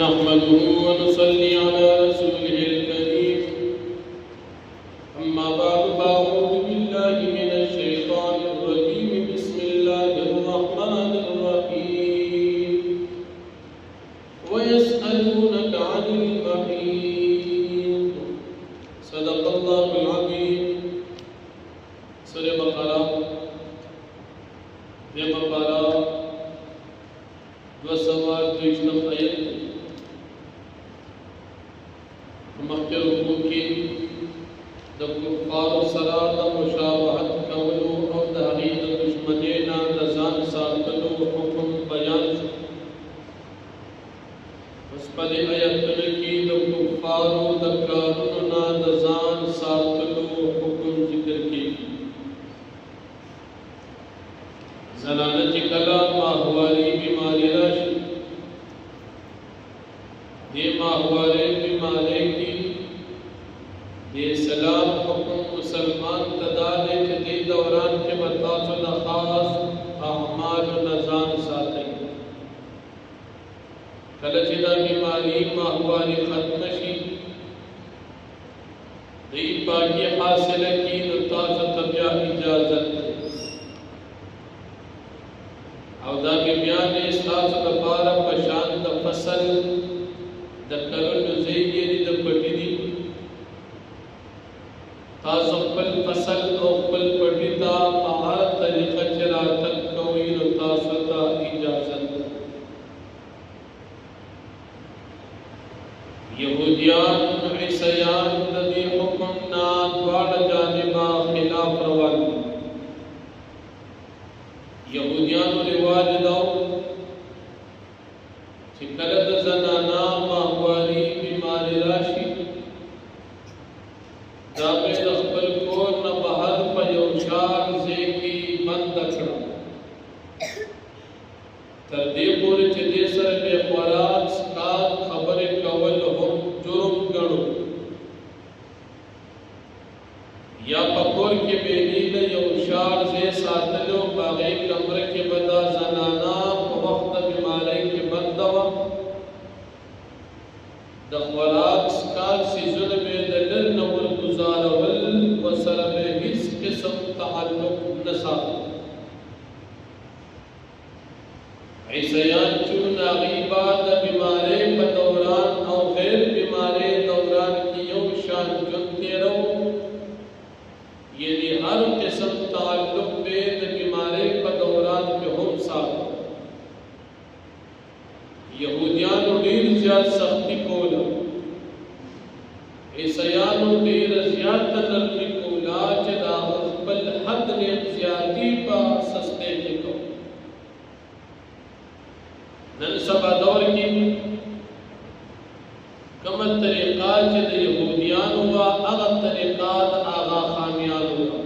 नहमदुहु व नुसल्ली अला रसूलिहिल करीम। अम्मा बअद फ़अऊज़ु बिल्लाहि मिनश शैतानिर रजीम। बिस्मिल्लाहिर रहमानिर रहीम। व यसअलूनका अनिल महीद। सदक़ल्लाहुल अज़ीम। सूरह बक़रा पारा 223 आयत मक्के रुकू की द कुफ़ार सरा द मुशाबहत कवलो और द हरीद दुश्मनेना द जान सातलो हुक्म बयान उस पर आयत की द कुफ़ार द कारुना द जान सातलो हुक्म जिक्र की जनानत कला माहवारी बीमारी राशि दे माहवारे बीमारे की दे सलाम हुक्म मुसलमान तदाले के दे दौरान के बतासुल खास अहमाल नजान साथे कलचिदा बीमारी माहवारी खत्मशी दी पाकी हासिल की नुतास तबिया इजाजत औदा के बयान इस्लास दबारा पशान द फसल द करल ज़ेयरी द पटिदी ताज़ पल फसल और पल पटिदा आहार तरीक़ा चरा तक कोई नुतासता इजाज़त यहूदियान ईसायान नदी हुक्म ना द्वार जानिबा खिलाफ रवान यहूदियान रिवाज दाओ चिकलद जनाना माहवारी बीमारी राशि दाबे दखबल को न बहर पयोशार जेकी बंद अकड़ा तरदे पूरे चदे सर बेखवरात सकात खबर कवल हम जुर्म गणो या पकोर के बेनील यौशार से सातलो बागे कमर के बदा जनाना वक्त बीमारी के बंदवा दखवरात सकात सीजुल में दलर नवर गुजारवल वसर में हिस किस्म ताल्लुक नसा ईसायान चून अगीबा द बीमारे बदौरान और गैर बीमारे दौरान की यौशान जुनते रहो ये हर किस्म ताल्लुक में बीमारी पर दौरान के हम साथ यहूदियान ढेर ज्यादा सख्ती कोला ईसायान ढेर ज्यादा नरमी कोला जदा बल हद ने ज्यादा पा सस्ते के को नन सबा दौर की कमल तरीका जद यहूदियान हुआ अगत तरीका आगा खामियान हुआ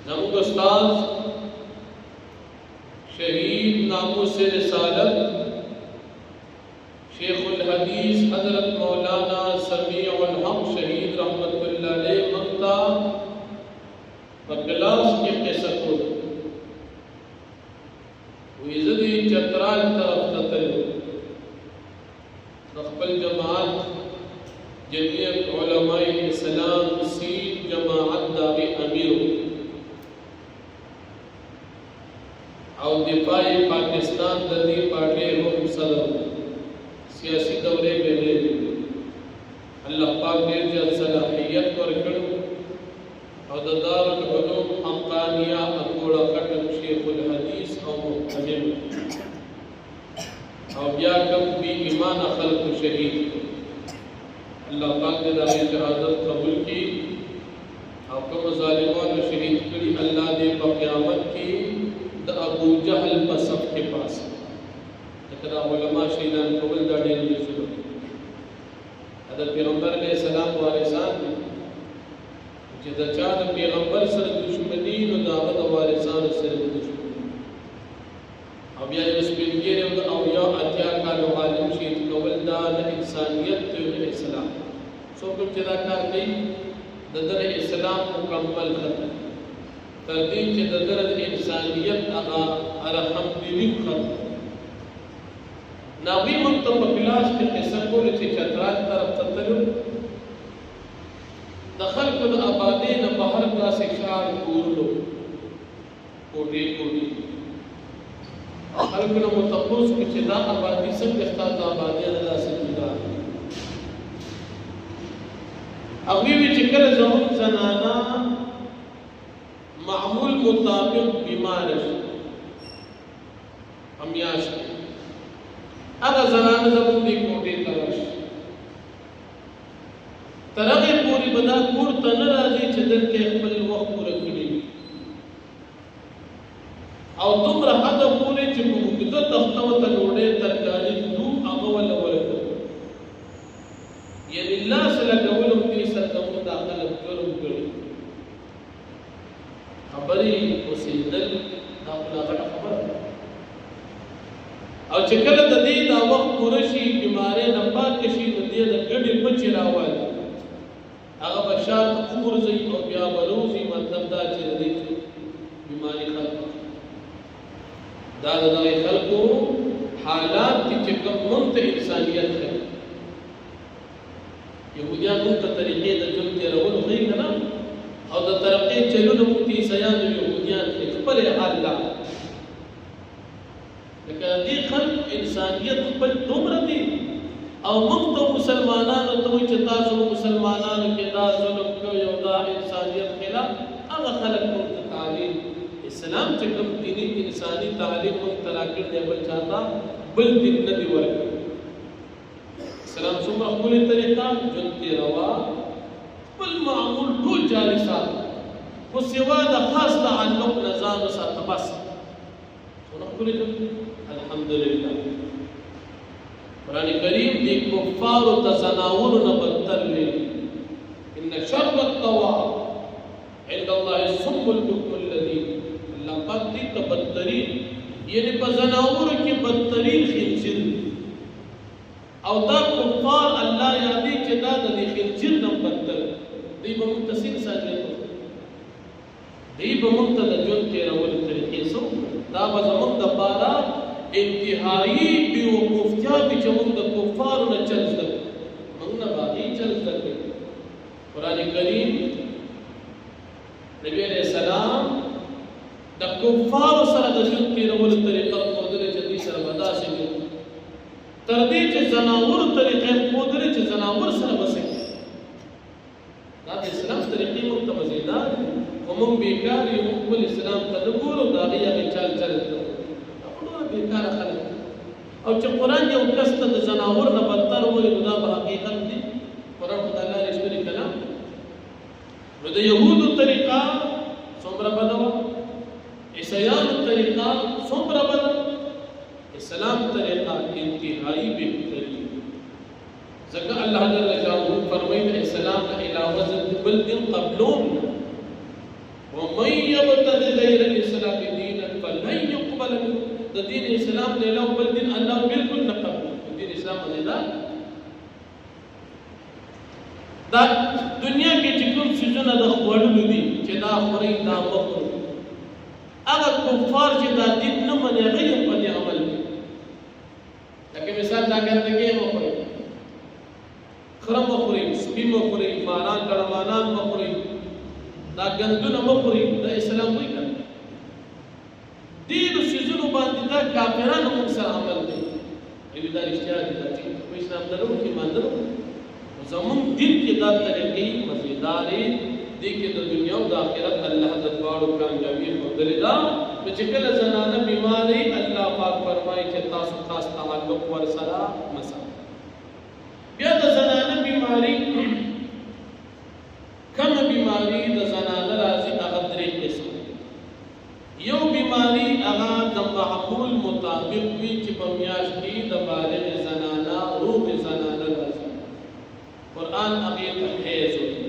नमक उस्ताद शहीद नामों से रिसालत शेखुल हदीस हजरत मौलाना समीउल हक शहीद रहमतुल्लाह अलैह मक्ता बगलास के किसको इज़दी चतराल तरफ ततल नखबल जमात जमीयत उलमाए इस्लाम सीन जमात दावी अमीर और दिफाए पाकिस्तान ददी पाटे हम सदर सियासी दौरे में ले अल्लाह पाक ने जल सलाहियत पर करो और दारुल उलूम हक़ानिया अकोड़ा कटक शेखुल हदीस और मुहतमिम और या कम भी ईमान अखल को शहीद अल्लाह पाक ने दावे शहादत कबूल की और कम ज़ालिमान शहीद करी अल्लाह ने क़यामत की द अबू जहल पसफ के पास इतना उलमा शहीदान कबूल दाड़े ने सुनो हज़रत पैगंबर ने सलाम वारिसान जिद चाद पैगंबर सर दुश्मनी न दावत वारिसान सर दुश्मनी अब या उस बिल्गे ने और या अत्या का आलिम शहीद कबूल दान इंसानियत तो इस्लाम सो कुछ जदा कर गई ददर इस्लाम मुकम्मल खत्म तरदीन के ददर इंसानियत अगा अरहम दिल खत्म ناوی موږ ته په کلاس کې قصه کوله چې چترال طرف ته تلو د خلکو د آبادۍ نه بهر داسې ښار کورلو کوټې خلکو نه مو تپوس کړو چې دا آبادي څنګه ستا د آبادۍ نه داسې جدا هغوی وی چې کله زموږ زنانه معمول مطابق بیماره شي په میاشت کې هغه زنانه زموږ دې کوټې ته راشي تر هغې پورې به دا کور ته نه راځي چې دلته یې خپل وخت پوره کړي او دومره حده پورې چې په اوږده تخته ورته ډوډۍ ترکاري ږدو هغه ورله ورکوو یعنې لاس لګولو دې سره زموږ دا خلک جرم کړي خبرې اوسېدل دا خو لا غټه خبره ده او چې کله د دې دا وخت پوره شي بیمارۍ نه پاکه شي نو دې د ګډې بچې راوالي هغه به شاته وغورځوي او بیا به روزي مطلب دا چې د دې بیماري ختمه دا د دغې خلکو حالات دي چې کوم موږ ته انسانیت ښیي یهودیان موږ ته طریقې د ژوند تېرولو ښیي که نه او د ترقۍ چلونه موږ ته عیسیانو یهودیان ښیي خپل یې حال دا لکه دې خلک انسانیت خپل دومره دی او موږ ته مسلمانانو ته وایي چې تاسو مسلمانانو کې دا ظلم کوي او دا انسانیت خلاف هغه خلک موږ ته تعلیم اسلام چې کوم دیني انساني تعلیم موږ ته راکړی دی بل چاته بل دین نه دی ورکړی اسلام څومره ښکلې طریقه ژوند کې روا خپل معمول ټول جاري ساته خو سوا د خاص تعلق نه ځان وساته بس څومره ښکلې ژوند الحمدلله قرآن کریم دی کفار و تزناورنا بدتر ویلی ان شر الطواب عند الله الصم البكم الذين اللہ پاک دی تا بدترین یعنی پا زناور کی بدترین خنزیر او دا کفار اللہ یادی چه دا دا دی خنزیر نم بدتر دی با متصل ساجر دی با مقتد جن تیرا ولی طریقی سو دا با زمان دا پارا انتہائی بیوقوفتیا بھی چمون دا کفارو نا چل زدر منگنا باقی چل زدر قرآن کریم نبی علیہ السلام دا کفارو سر دا جن تیرول طریقہ خودرے چدی سر بدا سے بھی تردی چه زناور طریقہ خودرے چه زناور سر بسکے دا اسلام طریقی مکتمزیدار ومن بیکاری مقبل اسلام تدبور و داغی اگی چال چلت بیکار خلک او چې قرآن یو کس ته د زناور نه بدتر وایي نو دا به حقیقت دی قرآن خو د الله رښتونی کلام نو د یهودو طریقه څومره بده وه عیسیانو طریقه څومره بده اسلام طریقه انتهایی بهترین ځکه الله جل جلاله فرمایي د اسلام نه علاوه بل دین قبلون ومن یبتغ غیر الاسلام دینا فلن یقبل منه د دین اسلام نه علاوه بل دین الله بالکل نه قبول دین اسلام نه دا دنیا کې چې کوم څیزونه د خوړلو دي چې دا خوري دا مخور هغه کفار چې دا دین نه مني هغه یې په دې عمل کوي لکه مثال دا ګندګي مخوري خرم مخوري سپي مخوري ماران ګړمانان مخوري دا ګندونه مخوري د اسلام وایي کنه دین سيزونو باندې دا کافرانو موږ سره عمل کوي ایوب دا رښتیا دي دا چې په اسلام درو کې ماندو زمون دین کې دا طریقې مزیدار دي کې د دنیا او د آخرت الله د دواړو کامیابی خوندلې ده چې کله زنانه بیماری الله پاک فرمایي چې تاسو خاص تعلق ور سره مسا بیا د زنانه بیماری کومه بیماری د زنانه راځي هغه درې قسم یو بیماری هغه د معقول مطابق وي چې په میاشت کې د بالغ زنانه روح زنانه راځي قرآن هغې ته حیض وایي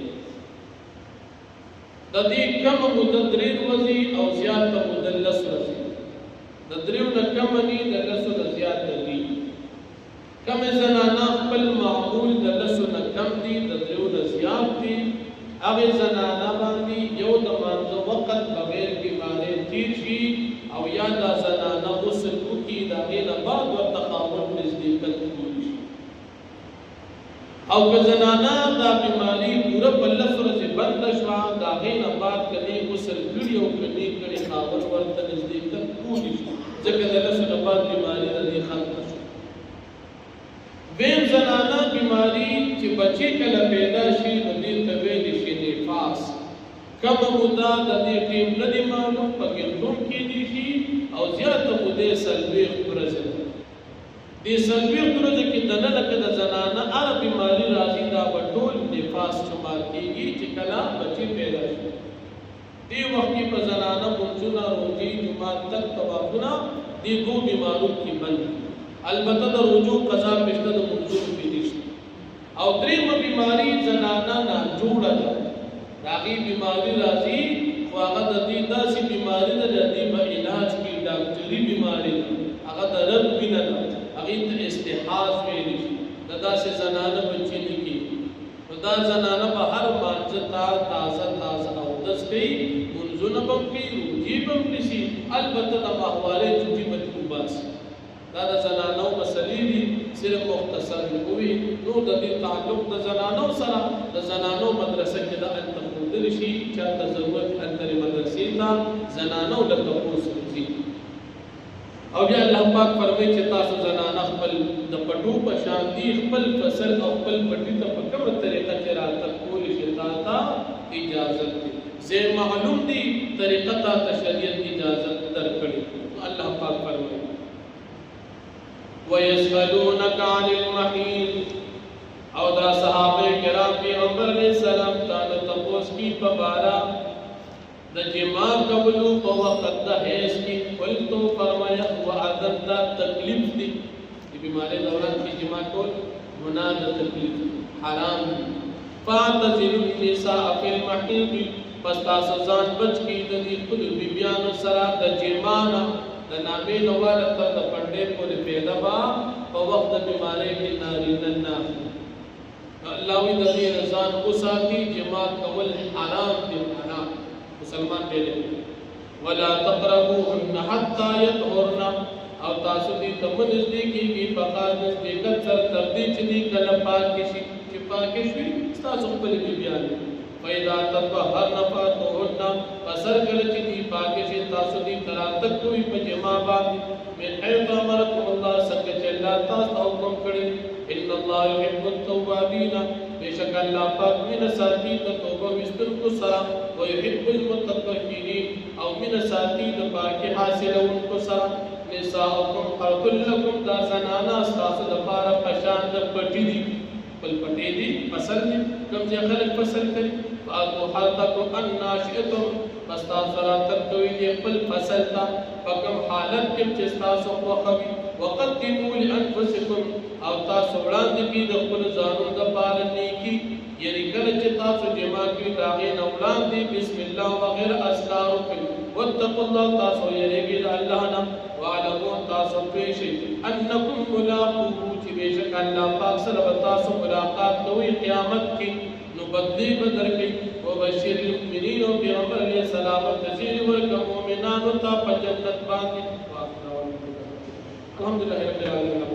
د دې کمه موده 3 ورځې او زیاته موده 10 ورځې د 3 نه کمه دي د 10 نه زیاته دي کمې زنانه خپل معقول د 10 نه کم دي د 3 نه زیات دي هغې زنانه باندې یو د مانځه وقت بغیر بیمارۍ تیر شي او یا دا زنانه غسل وکړي د هغې نه بعد ورته خاوند نږدې دقت کولی شي او که زنانا دا بیماری پورا پلس ورځې بنده شوه د هغې نه بعد که نه غسل کړي او که نه کړي خاوند ورته نزدېکت کولی شي ځکه د لسو نه بعد بیماري د دې ختمه شوه دویم زنانا بیماری چې بچی کله پیدا شي نو دې ته ویلی شي نفاس کمه موده د دې ټیم نه دي معلوم په ګردون کېدی شي او زیاته مودې څلوېښت ورځې ده دې څلوېښت ورځو کې دننه که د زنانه هره بیماري راځي دا به ټول نفاس شمار کېږي چې کله بچی پیدا شي دې وخت کې په زنانه مونځونه روژې جومات تک طوافونه دې دو بیمارو کې بند البته د رجوع قضا پېشته د مونځونو کې نشته او درېیمه بیماري زنانه ناجوړه ده د هغې بیماري راځي خو هغه د دې داسې بیماري ده د دې په علاج کې ډاکټري بیماري ده هغه د رب وینه ده هغې ته استحاض ویلی شي د داسې زنانه بچې نه کېږي نو دا زنانه به هر مانځه تازه اودس کوي مونځونه به هم کوي روژې به هم نیسي البته د ماهوارې چوټي به ترې وباسي دا د زنانو مسلې دي صرف مختصر وي نور د دې تعلق د زنانو سره د زنانو مدرسه کې د هلته ښودلی شي چاته ضرورت هلته مدرسې ته زنانو له تپوس وځي او بیا الله پاک فرمایي چې تاسو زنانه خپل د پټو په شان دي خپل فصل او خپل پټي ته په کومه طریقه چې راتګ کولی شي تا ته اجازت دی زه معلوم دي طریقه ته شریعت اجازت درکړي الله پاک فرمایي وَيَسْأَلُونَكَ عَنِ الْمَحِيضِ او دا صحابه کرام پیغمبر علیہ السلام تا د تپوس کی په بارا د جما قبلو په وخت د حیض کې قلتو فرمایا وعدم دا تکلیف دی د بیماری دوران کې جما کول گناه د تکلیف حرام دی فاعتزلوا النساء فی المحیض پس تاسو ځان بچ کی د دې خپل بیبیانو سره د جما نه د نامې نواله تر د پنډې پورې پیدا با په وخت د بیماری کې نارینه نه الله وی د دې رضان کو ساتي جما کول حرام دي حرام مسلمان دی ولا تقربوهن حتى يطهرن او تاسو دې تمنځ دې کېږي په قاعده دې کثر تر دې چې دې کله پاک شي چې پاک شي تاسو خپل بیان فإذا تطهرن فأتوهن فسر کله چې دې پاک شي تاسو دې تراتک کوي په جما باندې من حيث امركم الله څنګه چې الله تاسو حکم کړی ان الله يحب التوابين بشك الله پاک من ساتي د توبه وستونکو سره ويحب المتطهرين او من ساتي د پاکي حاصلونکو سره نساؤكم حرث لكم دا زنانا استاسو د پاره پشان د پټي دي بل پټي دي فصل دي کوم چې خلک فصل کوي فاتو حرثكم ان ناشئتم بس تاسو راتب کوي دي خپل فصل ته په حالت کې چې تاسو خوښوي وقدموا لانفسكم او تاسو وړاندې کړئ د خپل ځانونو د پاره نیکی یعنی کله چې تاسو جما کوي دا غي نه وړاندې بسم الله وغیر اذکار کوي واتقوا الله تاسو یریږئ د الله نه وعلموا تاسو پېښې انکم ملاقوه چې بشک الله پاک سره تاسو ملاقات کوي قیامت کې نو بدلی بدر کې وبشر المؤمنین او پیغمبر علیه السلام تذکر ورکړه مؤمنانو ته په جنت باندې الحمدلله رب العالمین